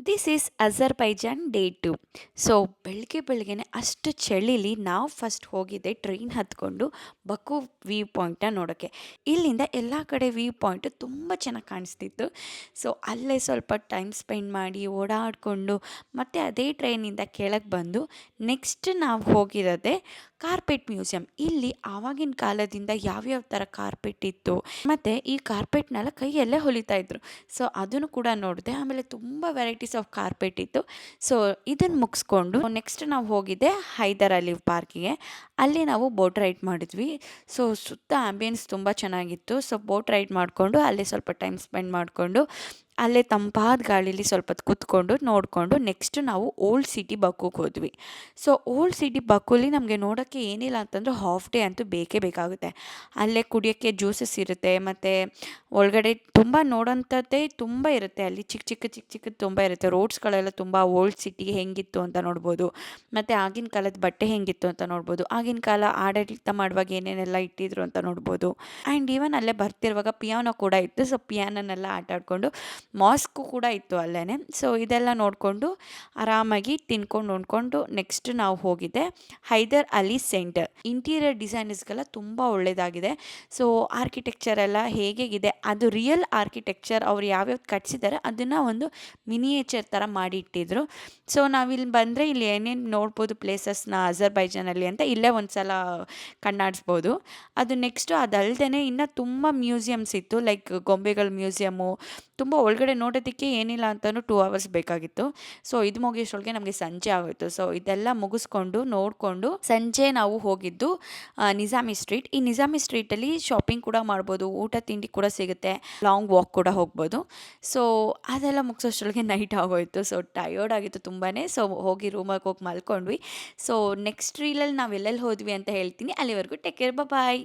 This is Azerbaijan day 2. So ಬೆಳಗ್ಗೆ ಬೆಳಗ್ಗೆನೆ ಅಷ್ಟು ಚಳಿಲಿ ನಾವು ಫಸ್ಟ್ ಹೋಗಿದ್ದೆ ಟ್ರೈನ್ ಹತ್ಕೊಂಡು ಬಕು ವ್ಯೂ ಪಾಯಿಂಟ್ನ ನೋಡೋಕ್ಕೆ. ಇಲ್ಲಿಂದ ಎಲ್ಲ ಕಡೆ ವ್ಯೂ ಪಾಯಿಂಟು ತುಂಬ ಚೆನ್ನಾಗಿ ಕಾಣಿಸ್ತಿತ್ತು. ಸೊ ಅಲ್ಲೇ ಸ್ವಲ್ಪ ಟೈಮ್ ಸ್ಪೆಂಡ್ ಮಾಡಿ ಓಡಾಡಿಕೊಂಡು ಮತ್ತೆ ಅದೇ ಟ್ರೈನಿಂದ ಕೆಳಗೆ ಬಂದು ನೆಕ್ಸ್ಟ್ ನಾವು ಹೋಗಿರೋದೆ ಕಾರ್ಪೆಟ್ ಮ್ಯೂಸಿಯಂ. ಇಲ್ಲಿ ಆವಾಗಿನ ಕಾಲದಿಂದ ಯಾವ್ಯಾವ ಥರ ಕಾರ್ಪೆಟ್ ಇತ್ತು ಮತ್ತು ಈ ಕಾರ್ಪೆಟ್ನೆಲ್ಲ ಕೈಯಲ್ಲೇ ಹೊಲಿತಾ ಇದ್ರು. ಸೊ ಅದನ್ನು ಕೂಡ ನೋಡಿದೆ. ಆಮೇಲೆ ತುಂಬ ವೆರೈಟೀಸ್ ಆಫ್ ಕಾರ್ಪೆಟ್ ಇತ್ತು. ಸೊ ಇದನ್ನು ಮುಗಿಸ್ಕೊಂಡು ನೆಕ್ಸ್ಟ್ ನಾವು ಹೋಗಿದ್ದೆ ಹೈದರ್ ಅಲಿ ಪಾರ್ಕಿಗೆ. ಅಲ್ಲಿ ನಾವು ಬೋಟ್ ರೈಡ್ ಮಾಡಿದ್ವಿ. ಸೊ ಸುತ್ತ ಆಂಬಿಯನ್ಸ್ ತುಂಬ ಚೆನ್ನಾಗಿತ್ತು. ಸೊ ಬೋಟ್ ರೈಡ್ ಮಾಡಿಕೊಂಡು ಅಲ್ಲೇ ಸ್ವಲ್ಪ ಟೈಮ್ ಸ್ಪೆಂಡ್ ಮಾಡಿಕೊಂಡು ಅಲ್ಲೇ ತಂಪಾದ ಗಾಳೀಲಿ ಸ್ವಲ್ಪ ಹೊತ್ತು ಕೂತ್ಕೊಂಡು ನೋಡಿಕೊಂಡು ನೆಕ್ಸ್ಟ್ ನಾವು ಓಲ್ಡ್ ಸಿಟಿ ಬಕ್ಕುಗೆ ಹೋದ್ವಿ. ಸೊ ಓಲ್ಡ್ ಸಿಟಿ ಬಕ್ಕುಲಿ ನಮಗೆ ನೋಡೋಕ್ಕೆ ಏನಿಲ್ಲ ಅಂತಂದರೆ ಹಾಫ್ ಡೇ ಅಂತೂ ಬೇಕೇ ಬೇಕಾಗುತ್ತೆ. ಅಲ್ಲೇ ಕುಡಿಯೋಕ್ಕೆ ಜ್ಯೂಸಸ್ ಇರುತ್ತೆ ಮತ್ತು ಒಳಗಡೆ ತುಂಬ ನೋಡೋಂಥದ್ದೇ ತುಂಬ ಇರುತ್ತೆ. ಅಲ್ಲಿ ಚಿಕ್ಕದು ತುಂಬ ಇರುತ್ತೆ. ರೋಡ್ಸ್ಗಳೆಲ್ಲ ತುಂಬ ಓಲ್ಡ್ ಸಿಟಿ ಹೆಂಗಿತ್ತು ಅಂತ ನೋಡ್ಬೋದು. ಮತ್ತು ಆಗಿನ ಕಾಲದ ಬಟ್ಟೆ ಹೆಂಗಿತ್ತು ಅಂತ ನೋಡ್ಬೋದು. ಆಗಿನ ಕಾಲ ಆಡಳಿತ ಮಾಡುವಾಗ ಏನೇನೆಲ್ಲ ಇಟ್ಟಿದ್ರು ಅಂತ ನೋಡ್ಬೋದು. ಆ್ಯಂಡ್ ಈವನ್ ಅಲ್ಲೇ ಬರ್ತಿರುವಾಗ ಪಿಯಾನೋ ಕೂಡ ಇತ್ತು. ಸೊ ಪಿಯಾನೋನೆಲ್ಲ ಆಟ ಆಡಿಕೊಂಡು ಮಾಸ್ಕು ಕೂಡ ಇತ್ತು ಅಲ್ಲೇ. ಸೊ ಇದೆಲ್ಲ ನೋಡಿಕೊಂಡು ಆರಾಮಾಗಿ ತಿನ್ಕೊಂಡು ನೋಡಿಕೊಂಡು ನೆಕ್ಸ್ಟ್ ನಾವು ಹೋಗಿದ್ದೆ ಹೈದರ್ ಅಲಿ ಸೆಂಟರ್. ಇಂಟೀರಿಯರ್ ಡಿಸೈನರ್ಸ್ಗೆಲ್ಲ ತುಂಬ ಒಳ್ಳೆಯದಾಗಿದೆ. ಸೊ ಆರ್ಕಿಟೆಕ್ಚರ್ ಎಲ್ಲ ಹೇಗಿದೆ ಅದು ರಿಯಲ್ ಆರ್ಕಿಟೆಕ್ಚರ್ ಅವ್ರು ಯಾವ್ಯಾವ್ದು ಕಟ್ಸಿದ್ದಾರೆ ಅದನ್ನು ಒಂದು ಮಿನಿಯೇಚರ್ ಥರ ಮಾಡಿ ಇಟ್ಟಿದ್ರು. ಸೊ ನಾವಿಲ್ಲಿ ಬಂದರೆ ಇಲ್ಲಿ ಏನೇನು ನೋಡ್ಬೋದು ಪ್ಲೇಸಸ್ನ ಅಜರ್ಬೈಜಾನಲ್ಲಿ ಅಂತ ಇಲ್ಲೇ ಒಂದು ಸಲ ಕಣ್ಣಾಡಿಸ್ಬೋದು. ಅದು ನೆಕ್ಸ್ಟು ಅದಲ್ಲದೆ ಇನ್ನೂ ತುಂಬ ಮ್ಯೂಸಿಯಮ್ಸ್ ಇತ್ತು. ಲೈಕ್ ಗೊಂಬೆಗಳ ಮ್ಯೂಸಿಯಮ್ಮು ತುಂಬ ಒಳಗಡೆ ನೋಡೋದಕ್ಕೆ ಏನಿಲ್ಲ ಅಂತಲೂ 2 ಅವರ್ಸ್ ಬೇಕಾಗಿತ್ತು. ಸೊ ಇದು ಮುಗಿಯೋಷ್ಟೊಳಗೆ ನಮಗೆ ಸಂಜೆ ಆಗೋಯಿತು. ಸೊ ಇದೆಲ್ಲ ಮುಗಿಸ್ಕೊಂಡು ನೋಡಿಕೊಂಡು ಸಂಜೆ ನಾವು ಹೋಗಿದ್ದು ನಿಜಾಮಿ ಸ್ಟ್ರೀಟ್. ಈ ನಿಜಾಮಿ ಸ್ಟ್ರೀಟಲ್ಲಿ ಶಾಪಿಂಗ್ ಕೂಡ ಮಾಡ್ಬೋದು, ಊಟ ತಿಂಡಿ ಕೂಡ ಸಿಗುತ್ತೆ, ಲಾಂಗ್ ವಾಕ್ ಕೂಡ ಹೋಗ್ಬೋದು. ಸೊ ಅದೆಲ್ಲ ಮುಗಿಸೋಷ್ಟೊಳಗೆ ನೈಟ್ ಆಗೋಯಿತು. ಸೊ ಟಯರ್ಡ್ ಆಗಿತ್ತು ತುಂಬಾ. ಸೊ ಹೋಗಿ ರೂಮಿಗೆ ಹೋಗಿ ಮಲ್ಕೊಂಡ್ವಿ. ಸೊ ನೆಕ್ಸ್ಟ್ ರೀಲಲ್ಲಿ ನಾವು ಎಲ್ಲೆಲ್ಲಿ ಹೋದ್ವಿ ಅಂತ ಹೇಳ್ತೀನಿ. ಅಲ್ಲಿವರೆಗೂ ಟೇಕ್ ಕೇರ್, ಬಾಯ್.